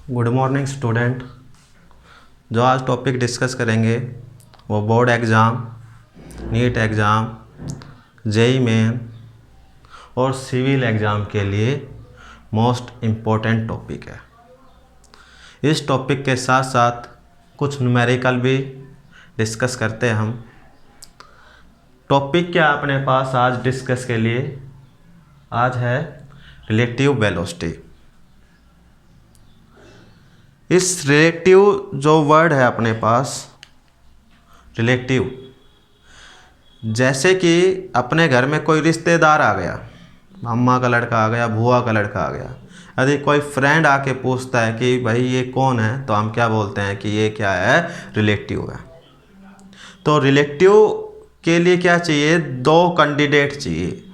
Good morning student. जो आज topic discuss करेंगे वो board exam, NEET exam, JEE Main और सिविल एग्ज़ाम के लिए मोस्ट इम्पोर्टेंट टॉपिक है। इस टॉपिक के साथ साथ कुछ न्यूमेरिकल भी डिस्कस करते हैं हम। टॉपिक क्या अपने पास आज डिस्कस के लिए? आज है रिलेटिव वेलोसिटी। इस रिलेटिव जो वर्ड है अपने पास, रिलेटिव, जैसे कि अपने घर में कोई रिश्तेदार आ गया, अम्मा का लड़का आ गया, बुआ का लड़का आ गया, यदि कोई फ्रेंड आके पूछता है कि भाई ये कौन है, तो हम क्या बोलते हैं कि ये क्या है? रिलेटिव है। तो रिलेटिव के लिए क्या चाहिए? दो कैंडिडेट चाहिए।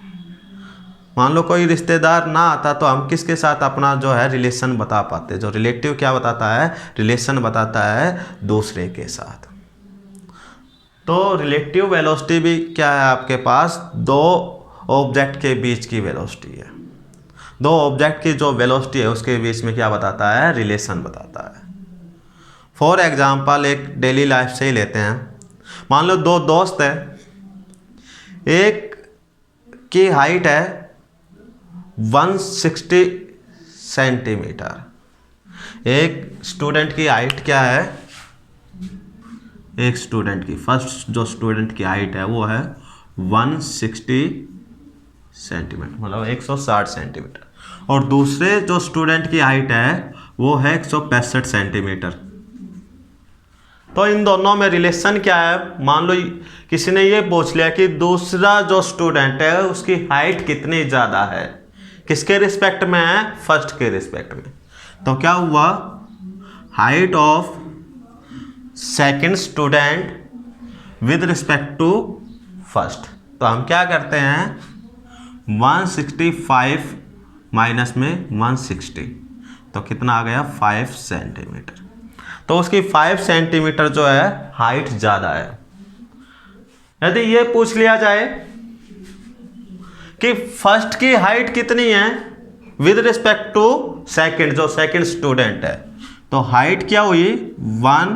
मान लो कोई रिश्तेदार ना आता तो हम किसके साथ अपना जो है रिलेशन बता पाते? जो रिलेटिव क्या बताता है? रिलेशन बताता है दूसरे के साथ। तो रिलेटिव वेलोसिटी भी क्या है आपके पास? दो ऑब्जेक्ट के बीच की वेलोसिटी है। दो ऑब्जेक्ट की जो वेलोसिटी है उसके बीच में क्या बताता है? रिलेशन बताता है। फॉर एग्जाम्पल एक डेली लाइफ से ही लेते हैं। मान लो दो दोस्त है, एक की हाइट है 160 सेंटीमीटर, एक स्टूडेंट की हाइट क्या है? एक स्टूडेंट की, फर्स्ट जो स्टूडेंट की हाइट है वो है 160 सेंटीमीटर, मतलब 160 सेंटीमीटर, और दूसरे जो स्टूडेंट की हाइट है वो है 165 सेंटीमीटर। तो इन दोनों में रिलेशन क्या है? मान लो किसी ने ये पूछ लिया कि दूसरा जो स्टूडेंट है उसकी हाइट कितनी ज़्यादा है, किसके रिस्पेक्ट में है? फर्स्ट के रिस्पेक्ट में। तो क्या हुआ? Height of second student with respect to first. तो हम क्या करते हैं? 165 माइनस में 160, तो कितना आ गया? 5 सेंटीमीटर। तो उसकी 5 सेंटीमीटर जो है हाइट ज़्यादा है। यदि ये पूछ लिया जाए कि फर्स्ट की हाइट कितनी है विद रिस्पेक्ट टू सेकंड, जो सेकंड स्टूडेंट है, तो हाइट क्या हुई? 1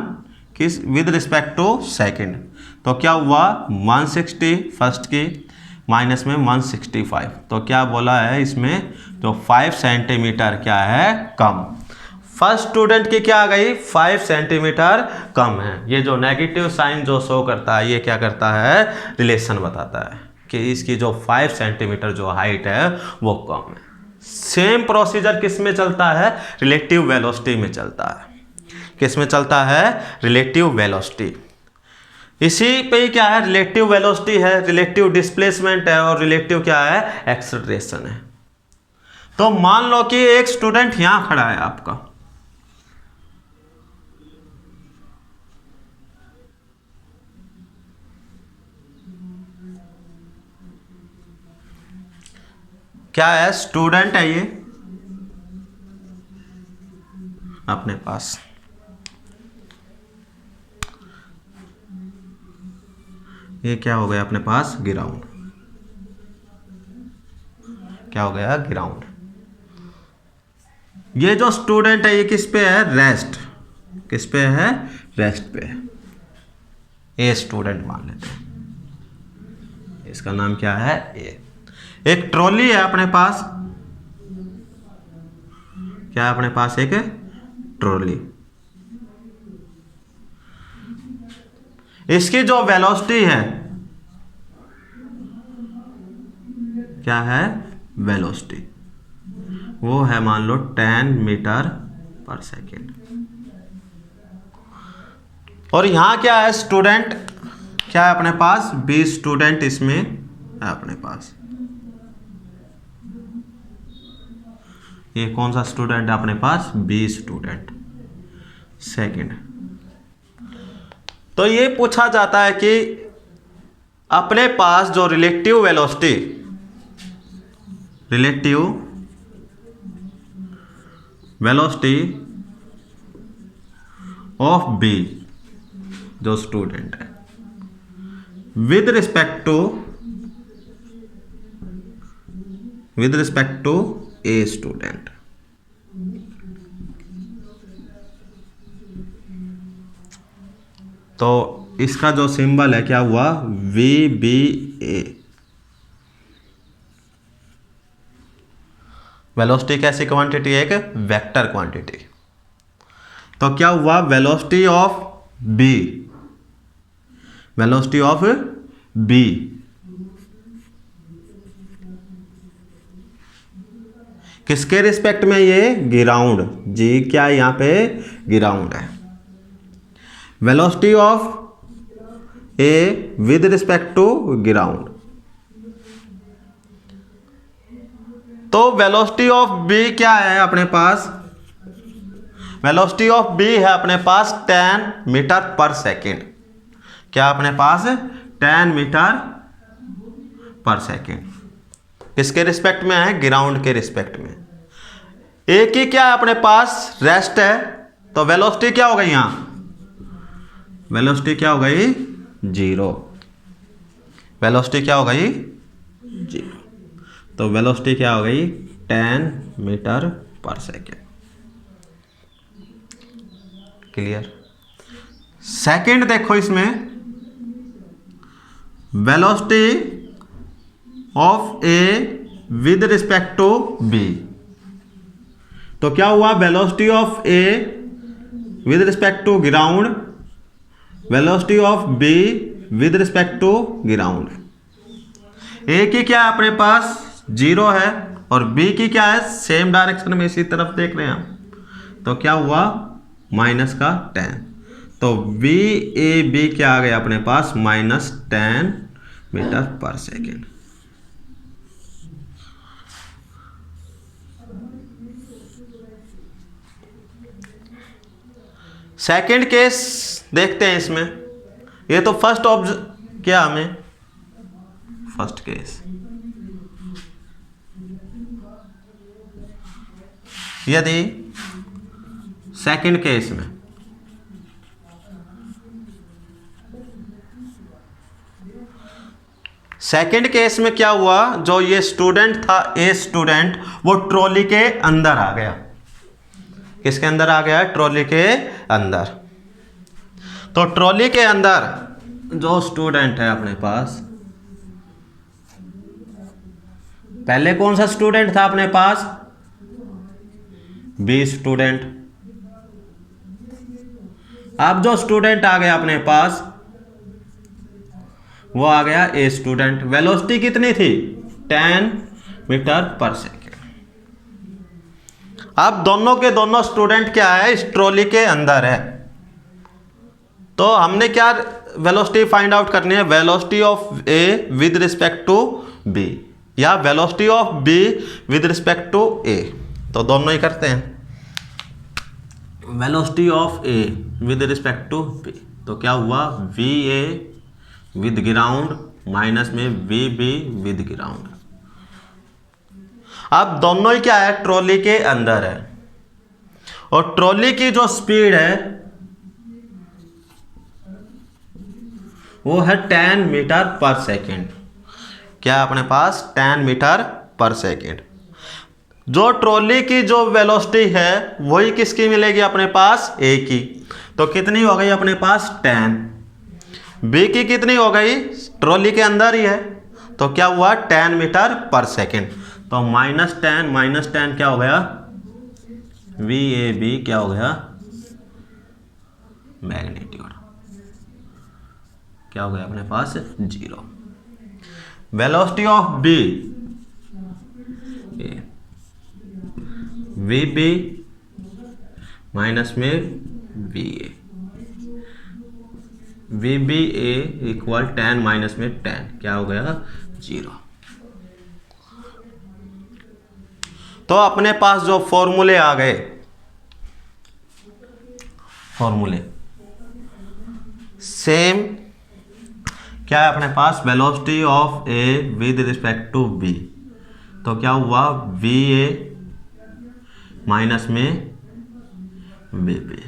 किस विद रिस्पेक्ट टू सेकंड, तो क्या हुआ? 160 फर्स्ट की माइनस में 165, तो क्या बोला है इसमें? तो 5 सेंटीमीटर क्या है? कम। फर्स्ट स्टूडेंट की क्या आ गई? 5 सेंटीमीटर कम है। ये जो नेगेटिव साइन जो शो करता है ये क्या करता है? रिलेशन बताता है कि इसकी जो 5 सेंटीमीटर जो हाइट है वो कम है। सेम प्रोसीजर किस में चलता है? रिलेटिव वेलोसिटी में चलता है। किस में चलता है? Relative velocity. इसी पे ही क्या है? रिलेटिव वेलोसिटी है, रिलेटिव डिस्प्लेसमेंट है, और रिलेटिव क्या है? एक्सेलरेशन है। तो मान लो कि एक स्टूडेंट यहां खड़ा है आपका, क्या है? स्टूडेंट है ये अपने पास। ये क्या हो गया अपने पास? ग्राउंड। क्या हो गया? ग्राउंड। ये जो स्टूडेंट है ये किस पे है? रेस्ट। किस पे है? रेस्ट पे है। ए स्टूडेंट मान लेते हैं, इसका नाम क्या है? ए। एक ट्रॉली है अपने पास। क्या है अपने पास? एक ट्रॉली। इसकी जो वेलोसिटी है क्या है? वेलोसिटी वो है मान लो 10 मीटर पर सेकेंड। और यहां क्या है? स्टूडेंट क्या है अपने पास? 20 स्टूडेंट इसमें है अपने पास। ये कौन सा स्टूडेंट है अपने पास? 20 स्टूडेंट सेकेंड। तो ये पूछा जाता है कि अपने पास जो relative velocity, relative velocity of B, जो स्टूडेंट है, with respect to A student, तो इसका जो सिंबल है क्या हुआ, वी बी ए। वेलोसिटी कैसी क्वांटिटी है, एक वेक्टर क्वांटिटी। तो क्या हुआ, velocity of B, velocity of B किसके रिस्पेक्ट में, ये ग्राउंड, जी क्या यहां पे ग्राउंड है। Velocity of A with respect to ground. तो वेलोसिटी ऑफ बी क्या है अपने पास, वेलोसिटी ऑफ बी है अपने पास 10 मीटर पर सेकेंड। क्या अपने पास 10 मीटर पर सेकेंड। किसके रिस्पेक्ट में है, ग्राउंड के रिस्पेक्ट में। एक ही क्या है अपने पास, रेस्ट है। तो वेलोसिटी क्या हो गई, यहां वेलोसिटी क्या हो गई, 0। वेलोसिटी क्या हो गई, 0। तो वेलोसिटी क्या हो गई, 10 मीटर पर सेकेंड। क्लियर। सेकेंड देखो इसमें, velocity of A with respect to B. तो क्या हुआ, velocity of A with respect to ground, velocity of B with respect to ground. A की क्या है अपने पास, 0 है, और बी की क्या है, सेम डायरेक्शन में इसी तरफ देख रहे हैं हम। तो क्या हुआ, माइनस का 10। तो वी ए बी क्या आ गया अपने पास, -10 मीटर पर सेकेंड। सेकेंड केस देखते हैं इसमें। ये तो फर्स्ट क्या हमें फर्स्ट केस, यदि सेकेंड केस में सेकेंड केस में क्या हुआ, जो ये स्टूडेंट था, ए स्टूडेंट, वो ट्रॉली के अंदर आ गया। किसके अंदर आ गया, ट्रॉली के अंदर। तो ट्रॉली के अंदर जो स्टूडेंट है अपने पास, पहले कौन सा स्टूडेंट था अपने पास, बी स्टूडेंट। अब जो स्टूडेंट आ गया अपने पास, वो आ गया ए स्टूडेंट। वेलोसिटी कितनी थी, 10 मीटर पर सेकेंड। अब दोनों के दोनों स्टूडेंट क्या है, इस ट्रॉली के अंदर है। तो हमने क्या वेलोसिटी फाइंड आउट करनी है, velocity of A with respect to B, या velocity of B with respect to A. तो दोनों ही करते हैं, velocity of A with respect to B. तो क्या हुआ, V A with ground minus में वी बी विद ग्राउंड। अब दोनों ही क्या है, ट्रॉली के अंदर है, और ट्रॉली की जो स्पीड है वो है 10 मीटर पर सेकेंड। क्या अपने पास 10 मीटर पर सेकेंड। जो ट्रॉली की जो वेलोसिटी है वही किसकी मिलेगी अपने पास, ए की। तो कितनी हो गई अपने पास, 10। बी की कितनी हो गई, ट्रॉली के अंदर ही है, तो क्या हुआ, 10 मीटर पर सेकेंड। तो -10 क्या हो गया, वी ए बी क्या हो गया, मैग्नीट्यूड क्या हो गया अपने पास, 0। Velocity of B, V B minus में V A, V B A equal 10 minus में 10 क्या हो गया, 0। तो अपने पास जो फॉर्मूले आ गए, फॉर्मूले सेम क्या है अपने पास, velocity of A with respect to B. तो क्या हुआ, वी ए माइनस में V B,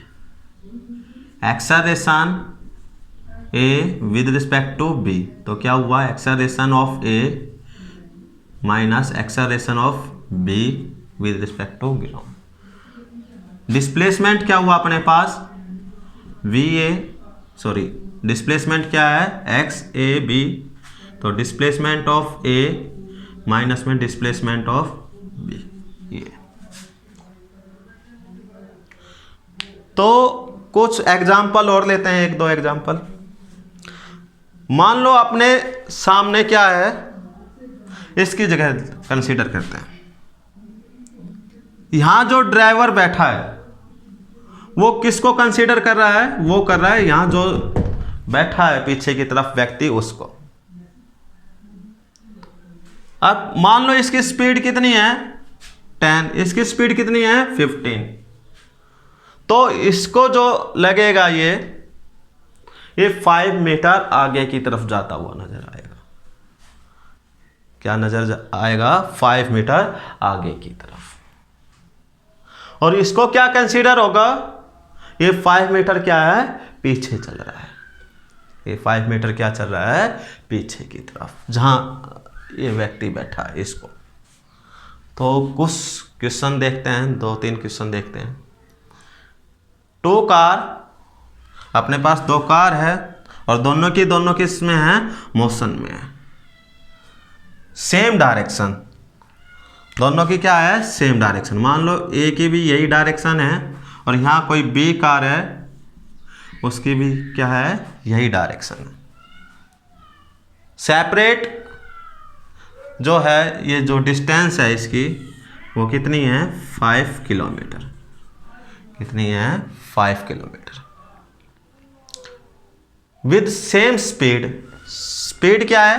acceleration A with respect to B. तो क्या हुआ, acceleration of A minus acceleration of B with respect to ground. Displacement क्या हुआ अपने पास, वी ए डिस्प्लेसमेंट क्या है, एक्स ए बी, तो डिस्प्लेसमेंट ऑफ ए माइनस में डिस्प्लेसमेंट ऑफ बी, ये। तो कुछ एग्जाम्पल और लेते हैं, एक दो एग्जाम्पल। मान लो अपने सामने क्या है, इसकी जगह कंसीडर करते हैं। यहां जो ड्राइवर बैठा है वो किसको कंसीडर कर रहा है, वो कर रहा है यहां जो बैठा है पीछे की तरफ व्यक्ति, उसको। अब मान लो इसकी स्पीड कितनी है 10, इसकी स्पीड कितनी है 15, तो इसको जो लगेगा ये 5 मीटर आगे की तरफ जाता हुआ नजर आएगा। क्या नजर आएगा, 5 मीटर आगे की तरफ। और इसको क्या कंसीडर होगा, ये 5 मीटर क्या है, पीछे चल रहा है। ये 5 मीटर क्या चल रहा है, पीछे की तरफ, जहां ये व्यक्ति बैठा है इसको। तो कुछ क्वेश्चन देखते हैं, 2-3 क्वेश्चन देखते हैं। 2 कार, अपने पास 2 कार है और दोनों की इसमें है, मोशन में है, सेम डायरेक्शन, दोनों की क्या है, सेम डायरेक्शन। मान लो ए की भी यही डायरेक्शन है और यहाँ कोई बी कार है, उसकी भी क्या है, यही डायरेक्शन है। सेपरेट जो है, ये जो डिस्टेंस है इसकी, वो कितनी है, 5 किलोमीटर। कितनी है, 5 kilometre. With same speed, speed क्या है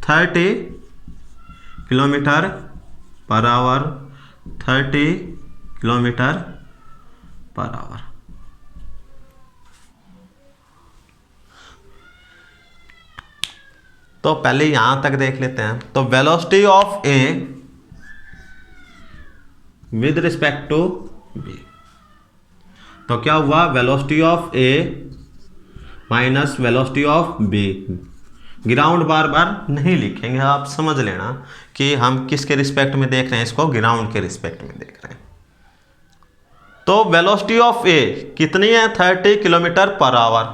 30 kilometre per hour, 30 kilometre per hour. तो पहले यहां तक देख लेते हैं। तो velocity of A with respect to B, तो क्या हुआ, velocity of A minus velocity of B. Ground बार बार नहीं लिखेंगे, आप समझ लेना कि हम किसके रिस्पेक्ट में देख रहे हैं, इसको ग्राउंड के रिस्पेक्ट में देख रहे हैं। तो वेलोसिटी ऑफ ए कितनी है, 30 किलोमीटर पर आवर।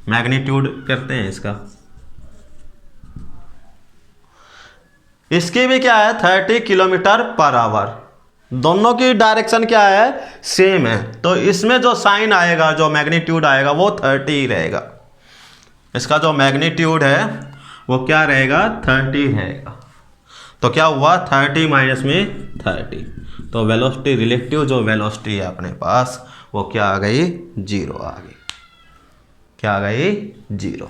मैग्नीट्यूड करते हैं इसका, इसकी भी क्या है 30 किलोमीटर पर आवर। दोनों की डायरेक्शन क्या है, सेम है, तो इसमें जो साइन आएगा, जो मैग्नीट्यूड आएगा वो 30 ही रहेगा। इसका जो मैग्नीट्यूड है वो क्या रहेगा, 30 रहेगा। तो क्या हुआ, 30 माइनस में 30, तो वेलोसिटी, रिलेटिव जो वेलोसिटी है अपने पास, वो क्या आ गई, 0 आ गई। क्या आ गई, 0।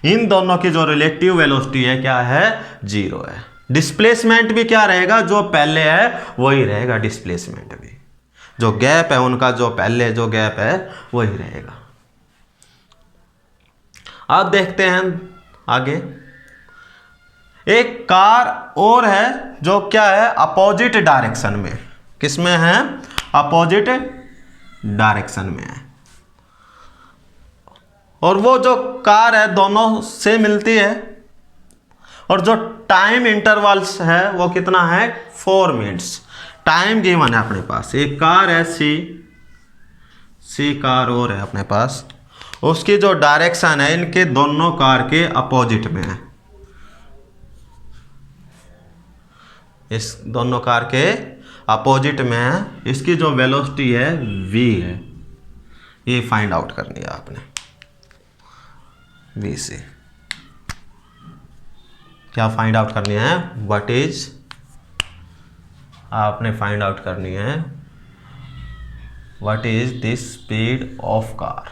इन दोनों की जो रिलेटिव वेलोसिटी है क्या है, 0 है। डिस्प्लेसमेंट भी क्या रहेगा, जो पहले है वही रहेगा। डिस्प्लेसमेंट भी, जो गैप है उनका, जो पहले जो गैप है वही रहेगा। अब देखते हैं आगे। एक कार और है जो क्या है, अपोजिट डायरेक्शन में। किसमें है, अपोजिट डायरेक्शन में है। और वो जो कार है दोनों से मिलती है, और जो टाइम इंटरवल्स है वो कितना है, 4 मिनट्स। टाइम गिवन है अपने पास। एक कार है सी कार और है अपने पास, उसकी जो डायरेक्शन है इनके दोनों कार के अपोजिट में है। इस दोनों कार के अपोजिट में है। इसकी जो वेलोसिटी है v है, ये फाइंड आउट करनी है आपने। v से क्या फाइंड आउट करनी है, व्हाट इज, आपने फाइंड आउट करनी है what is the speed of car,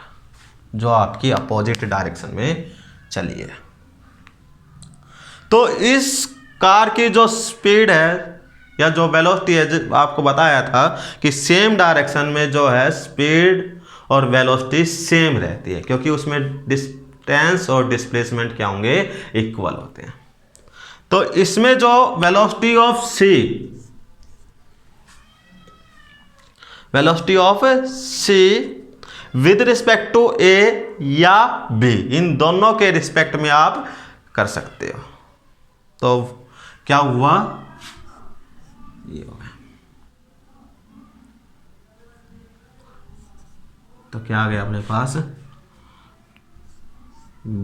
जो आपकी अपोजिट डायरेक्शन में चली है। तो इस कार की जो स्पीड है या जो वेलोसिटी है, आपको बताया था कि सेम डायरेक्शन में जो है स्पीड और वेलोसिटी सेम रहती है, क्योंकि उसमें डिस्टेंस और डिस्प्लेसमेंट क्या होंगे, इक्वल होते हैं। तो इसमें जो velocity of C with respect to A या बी, इन दोनों के रिस्पेक्ट में आप कर सकते हो। तो क्या हुआ, ये हो गया। तो तो क्या आ गया अपने पास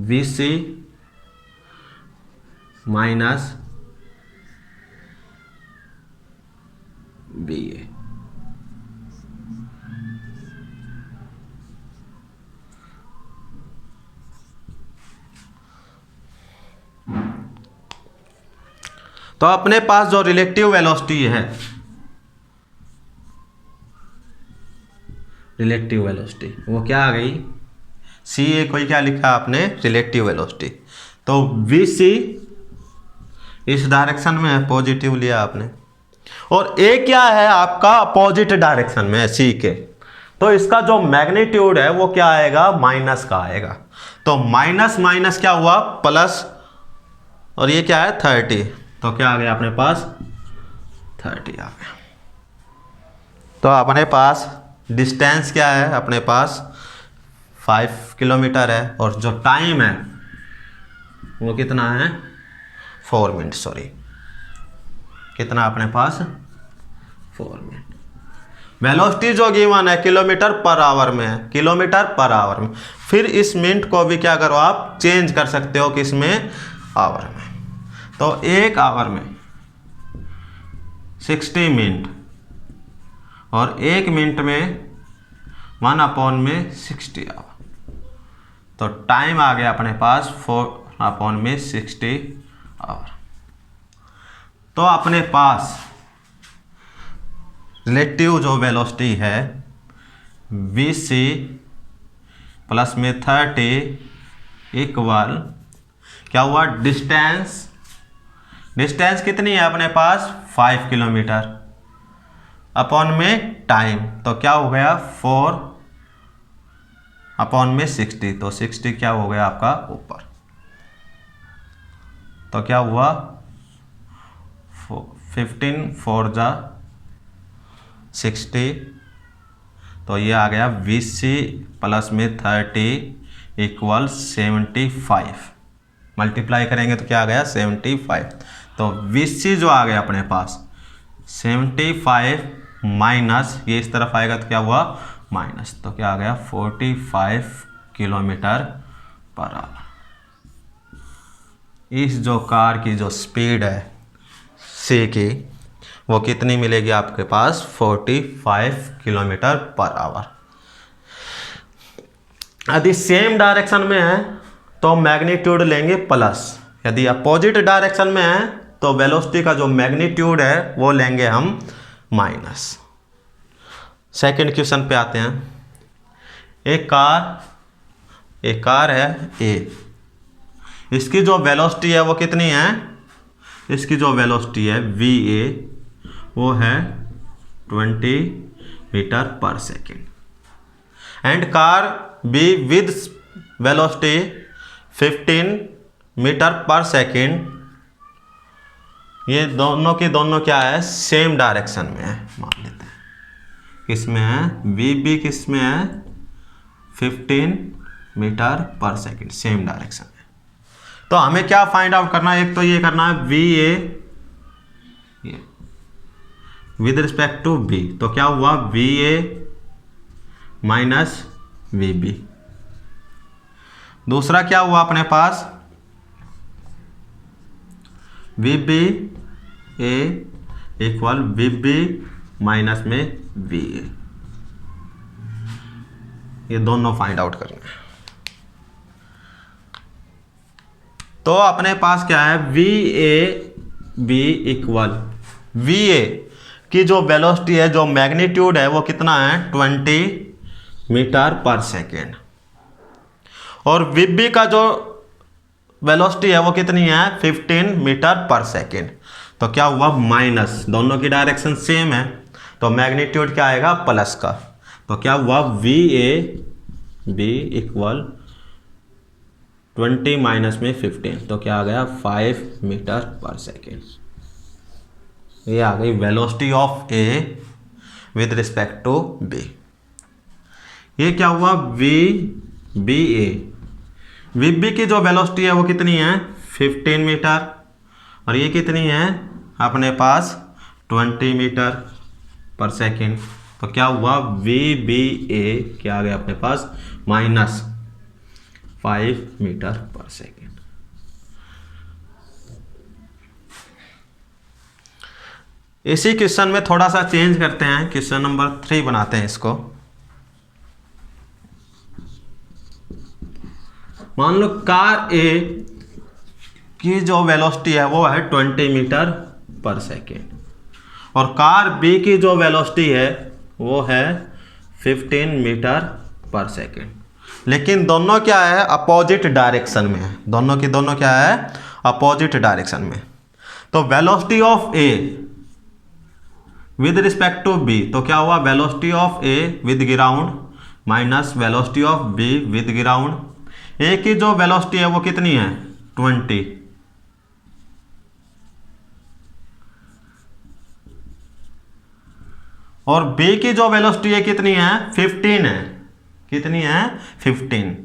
VC माइनस VA। तो अपने पास जो रिलेटिव वेलोसिटी है, रिलेटिव वेलोसिटी वो क्या आ गई, CA कोई क्या लिखा आपने, रिलेटिव वेलोसिटी। तो VC इस डायरेक्शन में है, पॉजिटिव लिया आपने, और A क्या है आपका अपोजिट डायरेक्शन में है C के, तो इसका जो मैग्नीट्यूड है वो क्या आएगा, माइनस का आएगा। तो माइनस माइनस क्या हुआ, प्लस, और ये क्या है 30, तो क्या आ गया अपने पास 30 आ गया। तो अपने पास डिस्टेंस क्या है, अपने पास 5 किलोमीटर है, और जो टाइम है वो कितना है 4 मिनट, सॉरी कितना अपने पास 4 मिनट। वेलोसिटी जो गिवन है किलोमीटर पर आवर में है, किलोमीटर पर आवर में, फिर इस मिनट को भी क्या करो आप चेंज कर सकते हो किस में, आवर में। तो 1 आवर में 60 मिनट, और 1 मिनट में 1/60 आवर, तो टाइम आ गया अपने पास 4/60 आवर। तो अपने पास रिलेटिव जो वेलोसिटी है VC प्लस में 30 इक्वल क्या हुआ, डिस्टेंस, डिस्टेंस कितनी है अपने पास 5 किलोमीटर अपॉन में टाइम, तो क्या हो गया 4/60, तो 60 क्या हो गया आपका ऊपर, तो क्या हुआ 15 4 जा 60, तो ये आ गया VC प्लस में 30 इक्वल 75, मल्टीप्लाई करेंगे तो क्या आ गया 75। तो VC जो आ गया अपने पास 75 माइनस, ये इस तरफ आएगा तो क्या हुआ माइनस, तो क्या आ गया 45 किलोमीटर पर आवर। इस जो कार की जो स्पीड है C की वो कितनी मिलेगी आपके पास 45 किलोमीटर पर आवर। यदि सेम डायरेक्शन में है तो मैग्नीट्यूड लेंगे प्लस, यदि अपोजिट डायरेक्शन में है तो वेलोसिटी का जो मैग्नीट्यूड है वो लेंगे हम माइनस। सेकंड क्वेश्चन पे आते हैं। एक कार है A, इसकी जो वेलोसिटी है वो कितनी है, इसकी जो वेलोसिटी है VA वो है 20 मीटर पर second, and car B with velocity 15 metre पर सेकेंड, ये दोनों की दोनों क्या है सेम डायरेक्शन में है, मान लेते हैं किसमें है VB किसमें है 15 मीटर पर सेकेंड, सेम डायरेक्शन में। तो हमें क्या फाइंड आउट करना है, एक तो ये करना है VA with respect to B, तो क्या हुआ VA माइनस VB। दूसरा क्या हुआ अपने पास VB A equal VB minus में VA, ये दोनों फाइंड आउट करना है। तो अपने पास क्या है VAB इक्वल VA की जो वेलोसिटी है, जो मैग्नीट्यूड है वो कितना है 20 मीटर पर सेकेंड, और VB का जो वेलोसिटी है वो कितनी है 15 मीटर पर सेकेंड, तो क्या हुआ माइनस, दोनों की डायरेक्शन सेम है तो मैग्नीट्यूड क्या आएगा प्लस का, तो क्या हुआ VAB इक्वल 20 माइनस में 15, तो क्या आ गया 5 मीटर पर सेकेंड। ये आ गई velocity of A with respect to B। ये क्या हुआ VBA, VB की जो वेलोसिटी है वो कितनी है 15 मीटर, और ये कितनी है अपने पास 20 मीटर पर सेकेंड, तो क्या हुआ, VBA क्या आ गया अपने पास, -5 मीटर पर सेकेंड। इसी क्वेश्चन में थोड़ा सा चेंज करते हैं, क्वेश्चन नंबर 3 बनाते हैं इसको। मान लो कार ए की जो वेलोसिटी है वो है 20 मीटर पर सेकेंड और कार बी की जो वेलोसिटी है वो है 15 मीटर पर सेकेंड, लेकिन दोनों क्या है, अपोजिट डायरेक्शन में है। दोनों की दोनों क्या है, अपोजिट डायरेक्शन में। तो velocity of A with respect to B, तो क्या हुआ, velocity of A with ground minus velocity of B with ground. A की जो वेलोसिटी है वो कितनी है, 20, और बी की जो वेलोसिटी है कितनी है, 15 है। कितनी है, 15।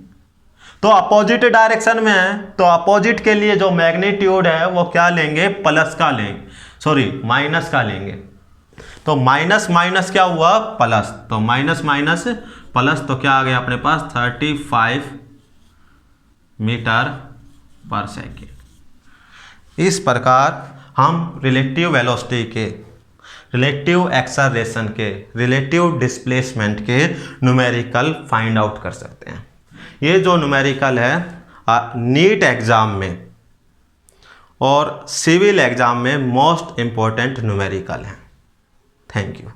तो अपोजिट डायरेक्शन में है, तो अपोजिट के लिए जो मैग्नीट्यूड है वो क्या लेंगे, प्लस का लेंगे, सॉरी माइनस का लेंगे। तो माइनस माइनस क्या हुआ, प्लस, तो माइनस माइनस प्लस, तो क्या आ गया अपने पास 35 मीटर पर सेकेंड। इस प्रकार हम रिलेटिव वेलोसिटी के, रिलेटिव एक्सेलरेशन के, रिलेटिव डिस्प्लेसमेंट के न्यूमेरिकल फाइंड आउट कर सकते हैं। ये जो न्यूमेरिकल है नीट एग्जाम में और सिविल एग्जाम में मोस्ट इंपॉर्टेंट न्यूमेरिकल है। Thank you.